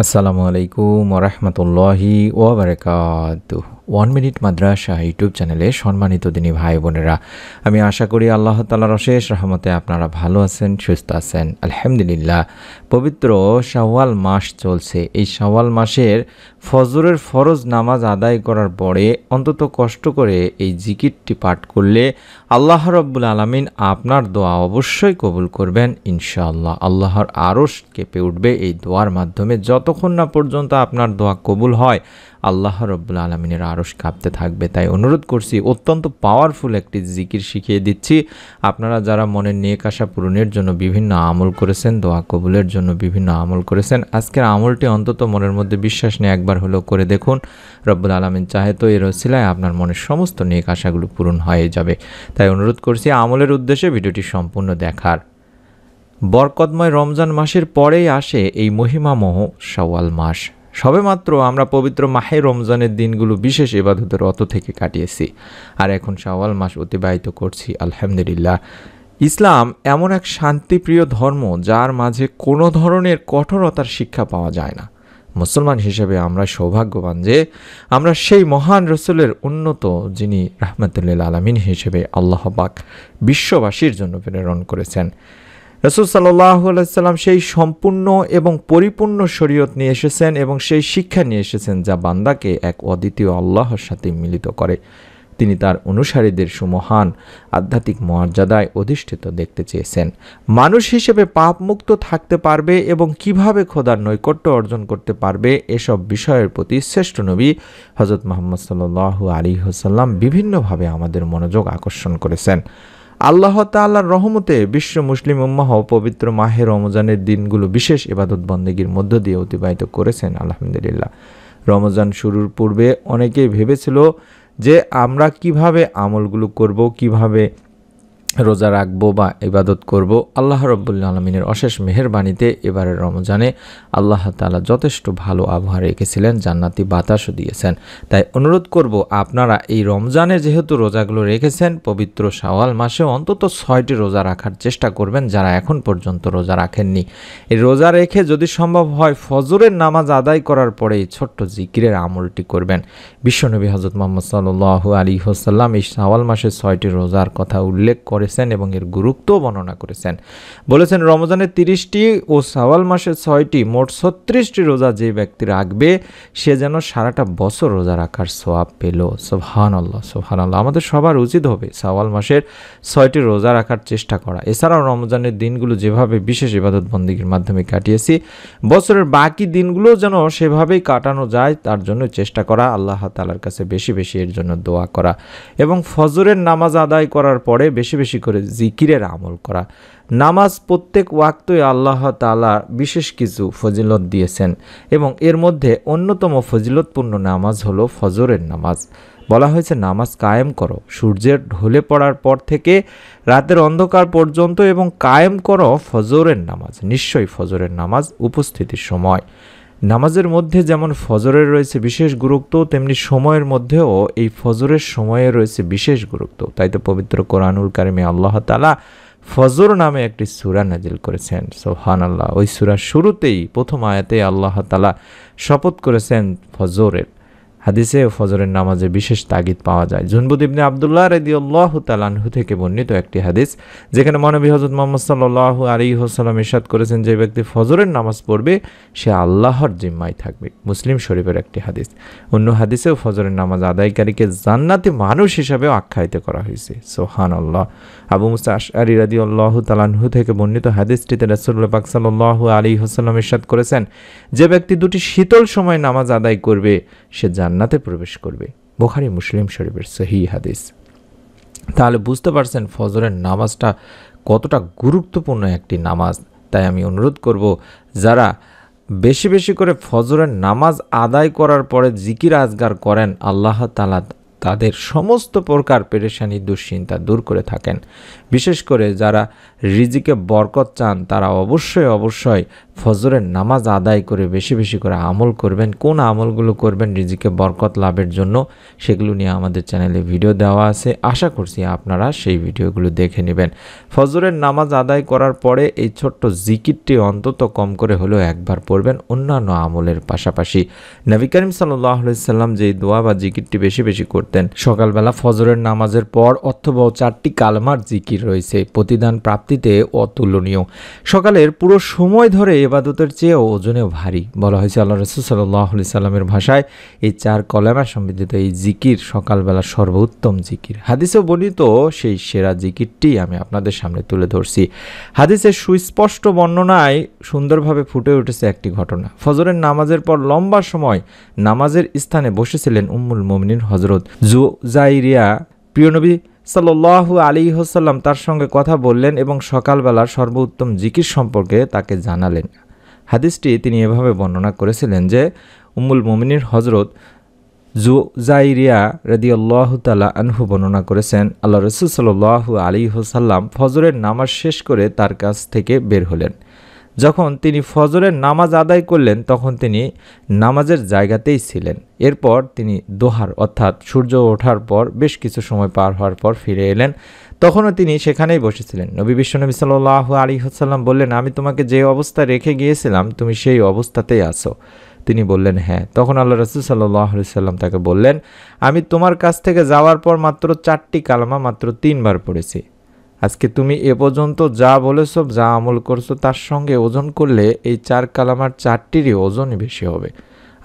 আসসালামু আলাইকুম ওরহমতুল্লাহি ওয়াবারাকাতুহু। 1 মিনিট মাদ্রাসা ইউটিউব চ্যানেলে সম্মানিত দিনী ভাই বোনেরা, আমি আশা করি আল্লাহ তাআলার অশেষ রহমতে আপনারা ভালো আছেন, সুস্থ আছেন। আলহামদুলিল্লাহ। পবিত্র শাওয়াল মাস চলছে। এই শাওয়াল মাসের ফজরের ফরজ নামাজ আদায় করার পরে অন্তত কষ্ট করে এই জিকিরটি পাঠ করলে আল্লাহ রাব্বুল আলামিন আপনার দোয়া অবশ্যই কবুল করবেন ইনশাআল্লাহ। আল্লাহর আরশ কেঁপে উঠবে এই দোয়ার মাধ্যমে। যতক্ষণ না পর্যন্ত আপনার দোয়া কবুল হয়, আল্লাহ রাব্বুল আলামিনের আরশ কাঁপতে থাকবে। তাই অনুরোধ করছি, অত্যন্ত পাওয়ারফুল একটি জিকির শিখিয়ে দিচ্ছি। আপনারা যারা মনের নেক আশা পূরণের জন্য বিভিন্ন আমল করেছেন, দোয়া কবুলের জন্য বিভিন্ন আমল করেছেন, আজকের আমলটি অন্তত মনের মধ্যে বিশ্বাস নিয়ে একবার হলেও করে দেখুন। রব্বুল আলামিন চাহে তো এর ওসিলায় আপনার মনের সমস্ত নেক আশাগুলো পূরণ হয়ে যাবে। তাই অনুরোধ করছি আমলের উদ্দেশ্যে ভিডিওটি সম্পূর্ণ দেখার। বরকতময় রমজান মাসের পরেই আসে এই মহিমামহ শাওয়াল মাস। সবেমাত্র আমরা পবিত্র মাহে রমজানের দিনগুলো বিশেষ ইবাদতের রত থেকে কাটিয়েছি, আর এখন শাওয়াল মাস অতিবাহিত করছি আলহামদুলিল্লাহ। ইসলাম এমন এক শান্তিপ্রিয় ধর্ম যার মাঝে কোনো ধরনের কঠোরতার শিক্ষা পাওয়া যায় না। মুসলমান হিসেবে আমরা সৌভাগ্যবান যে আমরা সেই মহান রসুলের উন্নত, যিনি রাহমাতুল আলামিন হিসেবে আল্লাহ পাক বিশ্ববাসীর জন্য প্রেরণ করেছেন। রাসূল সাল্লাল্লাহু আলাইহি সাল্লাম সেই সম্পূর্ণ এবং পরিপূর্ণ শরীয়ত নিয়ে এসেছেন এবং সেই শিক্ষা নিয়ে এসেছেন যা বান্দাকে এক অদ্বিতীয় আল্লাহর সাথে মিলিত করে। তিনি তার অনুসারীদের সুমহান আধ্যাত্মিক মর্যাদায় অধিষ্ঠিত দেখতে চেয়েছেন। মানুষ হিসেবে পাপমুক্ত থাকতে পারবে এবং কিভাবে খোদার নৈকট্য অর্জন করতে পারবে, এসব বিষয়ের প্রতি শ্রেষ্ঠ নবী হযরত মুহাম্মদ সাল্লাল্লাহু আলাইহি ওয়াসাল্লাম বিভিন্নভাবে আমাদের মনোযোগ আকর্ষণ করেছেন। আল্লাহ তাআলার রহমতে বিশ্ব মুসলিম উম্মাহ পবিত্র মাহে রমজানের দিনগুলো বিশেষ ইবাদত বন্দেগীর মধ্য দিয়ে অতিবাহিত করেছেন আলহামদুলিল্লাহ। রমজান শুরুর পূর্বে অনেকেই ভেবেছিল যে আমরা কিভাবে আমলগুলো করব, কিভাবে রোজা রাখবো বা ইবাদত করব। আল্লাহ রাব্বুল আলামিনের অশেষ মেহেরবানিতে এবারের রমজানে আল্লাহ তাআলা যথেষ্ট ভালো আবহাওয়া রেখেছিলেন, জান্নাতি বাতাসও দিয়েছেন। তাই অনুরোধ করব, আপনারা এই রমজানে যেহেতু রোজাগুলো রেখেছেন, পবিত্র শাওয়াল মাসে অন্তত 6টি রোজা রাখার চেষ্টা করবেন যারা এখন পর্যন্ত রোজা রাখেননি। এই রোজা রেখে যদি সম্ভব হয় ফজরের নামাজ আদায় করার পরে এই ছোট্ট জিকিরের আমলটি করবেন। বিশ্বনবী হযরত মুহাম্মদ সাল্লাল্লাহু আলাইহি ওয়াসাল্লাম এই শাওয়াল মাসে 6টি রোজার কথা উল্লেখ করেছেন এবং এর গুরুত্ব বর্ণনা করেছেন। বলেছেন, রমজানের 30টি ও শাওয়াল মাসের 6টি, মোট 36টি রোজা যে ব্যক্তি রাখবে সে যেন সারাটা বছর রোজা রাখার সওয়াব পেল। সুবহানাল্লাহ, সুবহানাল্লাহ। আমাদের সবার উচিত হবে শাওয়াল মাসের 6টি রোজা রাখার চেষ্টা করা। এছাড়াও রমজানের দিনগুলো যেভাবে বিশেষ ইবাদত বন্দেগীর মাধ্যমে কাটিয়েছি, বছরের বাকি দিনগুলো যেন সেভাবেই কাটানো যায় তার জন্য চেষ্টা করা, আল্লাহ তাআলার কাছে বেশি বেশি এর জন্য দোয়া করা এবং ফজরের নামাজ আদায় করার পরে বেশি বেশি করে জিকিরের আমল করা। নামাজ প্রত্যেক ওয়াক্তই আল্লাহ তাআলা বিশেষ কিছু ফজিলত দিয়েছেন এবং এর মধ্যে অন্যতম ফজিলতপূর্ণ নামাজ হলো ফজরের নামাজ। বলা হয়েছে, নামাজ কায়েম করো সূর্যের ঢলে পড়ার পর থেকে রাতের অন্ধকার পর্যন্ত এবং কায়েম করো ফজরের নামাজ। নিশ্চয়ই ফজরের নামাজ উপস্থিতির সময়। নামাজের মধ্যে যেমন ফজরের রয়েছে বিশেষ গুরুত্ব, তেমনি সময়ের মধ্যেও এই ফজরের সময়ে রয়েছে বিশেষ গুরুত্ব। তাই তো পবিত্র কোরআনুল কারিমে আল্লাহ তাআলা ফজর নামে একটি সূরা নাজিল করেছেন। সুবহানাল্লাহ। ওই সূরার শুরুতেই প্রথম আয়াতে আল্লাহ তাআলা শপথ করেছেন ফজরের। হাদিসে ফজরের নামাজে বিশেষ তাগিদ পাওয়া যায়। জুনবুদ ইবনে আব্দুল্লাহ রাদিয়াল্লাহু তাআলা আনহু থেকে বর্ণিত একটি হাদিস, যেখানে মহানবী হযরত মুহাম্মদ সাল্লাল্লাহু আলাইহি ওয়াসাল্লাম ইরশাদ করেছেন, যে ব্যক্তি ফজরের নামাজ পড়বে সে আল্লাহর জিম্মায় থাকবে। মুসলিম শরীফের একটি হাদিস। অন্য হাদিসেও ফজরের নামাজ আদায়কারীকে জান্নাতি মানুষ হিসাবেও আখ্যায়িত করা হয়েছে। সুবহানাল্লাহ। আবু মুসা আশআরী রাদিয়াল্লাহু তাআলা আনহু থেকে বর্ণিত হাদিসটিতে রাসূলুল্লাহ পাক সাল্লাল্লাহু আলাইহি ওয়াসাল্লাম ইরশাদ করেছেন, যে ব্যক্তি দুটি শীতল সময় নামাজ আদায় করবে সে জান্নাতে প্রবেশ করবে। বুখারী মুসলিম শরীফের সহিহ হাদিস। তাহলে বুঝতে পারছেন ফজরের নামাজটা কতটা গুরুত্বপূর্ণ একটি নামাজ। তাই আমি অনুরোধ করব, যারা বেশি বেশি করে ফজরের নামাজ আদায় করার পরে জিকির আজগার করেন, আল্লাহ তাআলা তাদের সমস্ত প্রকার পেরেশানি দুশ্চিন্তা দূর করে থাকেন। বিশেষ করে যারা রিজিকে বরকত চান তারা অবশ্যই ফজরের নামাজ আদায় করে বেশি বেশি করে আমল করবেন। কোন আমলগুলো করবেন রিজিকে বরকত লাভের জন্য সেগুলো নিয়ে আমাদের চ্যানেলে ভিডিও দেওয়া আছে, আশা করছি আপনারা সেই ভিডিওগুলো দেখে নেবেন। ফজরের নামাজ আদায় করার পরে এই ছোট্ট জিকিরটি অন্তত কম করে হলেও একবার পড়বেন অন্যান্য আমলের পাশাপাশি। নবী করিম সাল্লাল্লাহু আলাইহি সাল্লাম যেই দোয়া বা জিকিরটি বেশি বেশি করতেন, সকালবেলা ফজরের নামাজের পর অথবা 4টি কালমার জিকির রয়েছে, প্রতিদান প্রাপ্তিতে অতুলনীয়। সকালের পুরো সময় ধরে ইবাদতের চেয়েও ওজনেও ভারী। বলা হয়েছে আল্লাহ রাসূল সাল্লাল্লাহু আলাইহি সাল্লামের ভাষায় এই 4 কলেমা সমৃদ্ধ এই জিকির সকালবেলা সর্বোত্তম জিকির। হাদিসে বর্ণিত সেই সেরা জিকিরটি আমি আপনাদের সামনে তুলে ধরছি। হাদিসের সুস্পষ্ট বর্ণনায় সুন্দরভাবে ফুটে উঠেছে একটি ঘটনা। ফজরের নামাজের পর লম্বা সময় নামাজের স্থানে বসেছিলেন উম্মুল মুমিনিন হযরত জুজাইরিয়া। প্রিয় নবী সাল্লাল্লাহু আলাইহি ওয়াসাল্লাম তার সঙ্গে কথা বললেন এবং সকালবেলার সর্বোত্তম জিকির সম্পর্কে তাকে জানালেন। হাদিসটি তিনি এভাবে বর্ণনা করেছিলেন যে উম্মুল মুমিনিন হযরত জুজাইরিয়া রাদিয়াল্লাহু তাআলা আনহু বর্ণনা করেছেন, আল্লাহ রাসূল সাল্লাল্লাহু আলাইহি ওয়াসাল্লাম ফজরের নামাজ শেষ করে তার কাছ থেকে বের হলেন। যখন তিনি ফজরের নামাজ আদায় করলেন তখন তিনি নামাজের জায়গাতেই ছিলেন। এরপর তিনি দোহার অর্থাৎ সূর্য ওঠার পর বেশ কিছু সময় পার হওয়ার পর ফিরে এলেন। তখনও তিনি সেখানেই বসেছিলেন। বিশ্বনবী সাল্লাল্লাহু আলাইহি ওয়াসাল্লাম বললেন, আমি তোমাকে যে অবস্থায় রেখে গিয়েছিলাম তুমি সেই অবস্থাতেই আছো? তিনি বললেন, হ্যাঁ। তখন আল্লাহ রাসূল সাল্লাল্লাহু আলাইহি ওয়াসাল্লাম তাকে বললেন, আমি তোমার কাছ থেকে যাওয়ার পর মাত্র 4টি কালমা মাত্র 3 বার পড়েছি। আজকে তুমি এ পর্যন্ত যা বলেছ, যা আমল করছো তার সঙ্গে ওজন করলে এই 4 কালামার 4টিরই ওজনই বেশি হবে।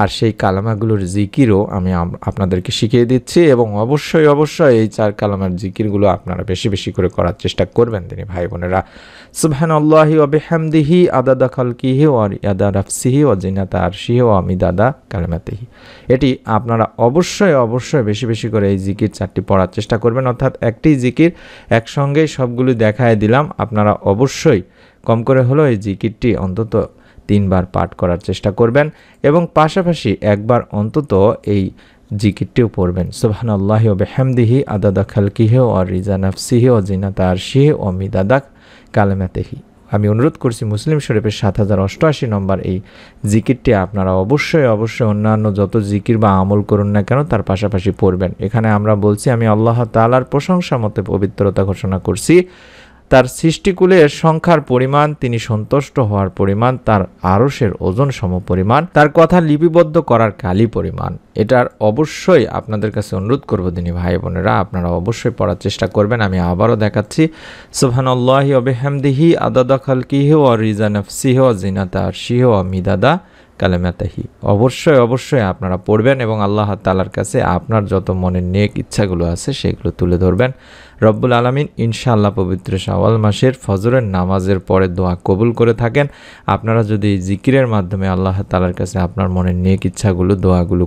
আর সেই কালামাগুলোর জিকিরও আমি আপনাদেরকে শিখিয়ে দিচ্ছি এবং অবশ্যই এই 4 কালামার জিকিরগুলো আপনারা বেশি বেশি করে করার চেষ্টা করবেন তিনি ভাই বোনেরা। সুবহানাল্লাহি ওয়া বিহামদিহি আদাদা খালকিহি ওয়া রিয়াদা নাফসিহি ওয়া জিনাতা আরশিহি ওয়া মিদাদা কালিমাতিহি। এটি আপনারা অবশ্যই বেশি বেশি করে এই জিকির 4টি পড়ার চেষ্টা করবেন। অর্থাৎ একটি জিকির একসঙ্গেই সবগুলো দেখায় দিলাম, আপনারা অবশ্যই কম করে হলেও এই জিকিরটি অন্তত 3 বার পাঠ করার চেষ্টা করবেন এবং পাশাপাশি একবার অন্তত এই জিকিরটিও পড়বেন। সুবহানাল্লাহি ওয়া বিহামদিহি আদাদা খালকিহি ওয়া রিজা নাফসিহি ওয়া জিনাতা আরশিহি ওয়া মিদাদা কালিমাতিহি। আমি অনুরোধ করছি মুসলিম শরীফের 7088 নম্বর এই জিকিরটি আপনারা অবশ্যই অন্যান্য যত জিকির বা আমল করুন না কেন তার পাশাপাশি পড়বেন। এখানে আমরা বলছি আমি আল্লাহ তাআলার প্রশংসা মতে পবিত্রতা ঘোষণা করছি, তার সৃষ্টিকুলের সংখ্যার পরিমাণ, তিনি সন্তুষ্ট হওয়ার পরিমাণ, তার আরশের ওজন সমপরিমাণ, তার কথা লিপিবদ্ধ করার কালি পরিমাণ। এটার অবশ্যই আপনাদের কাছে অনুরোধ করব দিনী ভাই বোনেরা, আপনারা অবশ্যই পড়ার চেষ্টা করবেন। আমি আবারও দেখাচ্ছি, সুবহানাল্লাহি ওয়া বিহামদিহি আদাদা খালকিহি ওয়া রিজা নাফসিহি ওয়া জিনাতা আরশিহি ওয়া মিদাদা কালিমাতিহি। অবশ্যই আপনারা পড়বেন এবং আল্লাহ তাআলার কাছে আপনার যত মনের নেক ইচ্ছাগুলো আছে সেগুলো তুলে ধরবেন। রব্বুল আলামিন ইনশাআল্লাহ পবিত্র শাওয়াল মাসের ফজরের নামাজের পরে দোয়া কবুল করে থাকেন। আপনারা যদি জিকিরের মাধ্যমে আল্লাহ তাআলার কাছে আপনার মনের নেক ইচ্ছাগুলো দোয়াগুলো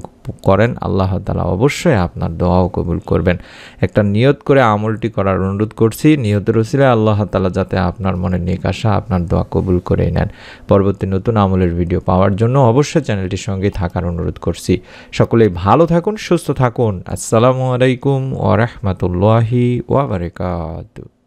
করেন, আল্লাহ তাআলা অবশ্যই আপনার দোয়াও কবুল করবেন। একটা নিয়ত করে আমলটি করার অনুরোধ করছি, নিয়তের উসিলায় আল্লাহ তাআলা যাতে আপনার মনের নেক আশা, আপনার দোয়া কবুল করে নেন। পরবর্তী নতুন আমলের ভিডিও পাওয়ার জন্য অবশ্যই চ্যানেলটির সঙ্গে থাকার অনুরোধ করছি। সকলেই ভালো থাকুন, সুস্থ থাকুন। আসসালামু আলাইকুম ওয়া রাহমাতুল্লাহি ওয়া বারাকাতুহু।